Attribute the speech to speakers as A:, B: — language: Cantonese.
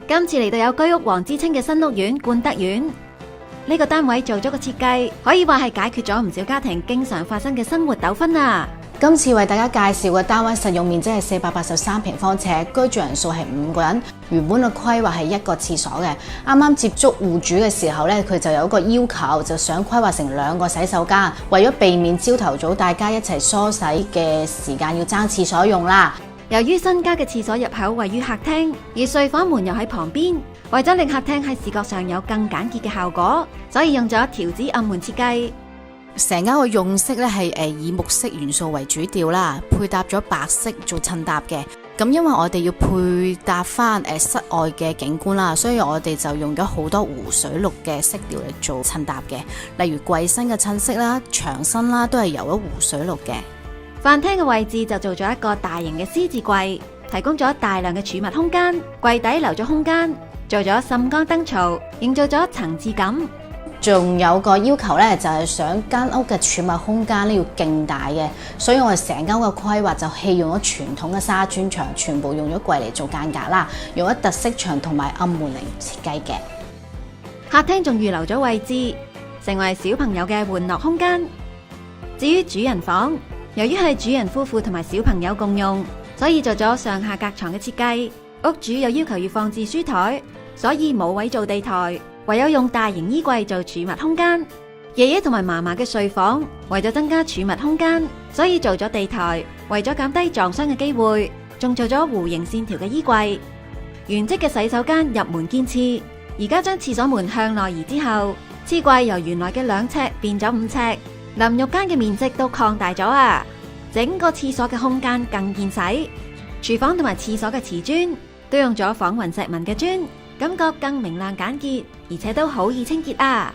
A: 今次嚟到有居屋王之稱嘅新屋苑冠德苑，呢個單位做咗個設計，可以話係解決咗唔少家庭經常發生嘅生活糾紛啊！
B: 今次為大家介紹嘅單位實用面積係483平方尺，居住人數係5個人。原本嘅規劃係一個廁所嘅，啱啱接觸戶主嘅時候咧，佢就有一個要求，就想規劃成2個洗手間，為咗避免朝頭早大家一齊梳洗嘅時間要爭廁所用啦。
A: 由於新家嘅廁所入口位於客廳，而睡房門又喺旁邊，為咗令客廳喺視覺上有更簡潔嘅效果，所以用咗條子暗門設計。
B: 成間個用色咧係以木色元素為主調啦，配搭咗白色做襯搭嘅。咁因為我哋要配搭翻室外嘅景觀啦，所以我哋就用咗好多湖水綠嘅色調嚟做襯搭嘅。例如櫃身嘅襯色啦、牆身啦，都係由咗湖水綠嘅。
A: 飯廳嘅位置就做咗一個大型嘅獅字櫃，提供咗大量嘅儲物空間，櫃底留咗空間，做咗滲光燈槽，營造咗層次感。
B: 仲有個要求咧，就係想間屋嘅儲物空間咧要勁大嘅，所以我哋成間屋嘅規劃就棄用咗傳統嘅紗磚牆，全部用咗櫃嚟做間隔啦，用咗特色牆同埋暗門嚟設計嘅。
A: 客廳仲預留咗位置，成為小朋友嘅玩樂空間。至於主人房，由於係主人夫婦同埋小朋友共用，所以做咗上下隔床嘅設計。屋主有要求要放置書台，所以冇位做地台，唯有用大型衣櫃做儲物空間。爺爺同埋嫲嫲嘅睡房，為咗增加儲物空間，所以做咗地台，為咗減低撞傷嘅機會，仲做咗弧形線條嘅衣櫃。原跡嘅洗手間入門見廁，而家將廁所門向內移之後，廁櫃由原來嘅2尺變咗5尺，淋浴間嘅面積都擴大咗啊！整個廁所嘅空間更見使，廚房同埋廁所嘅瓷磚都用咗紡雲石紋嘅磚，感覺更明亮簡潔，而且都好易清潔啊！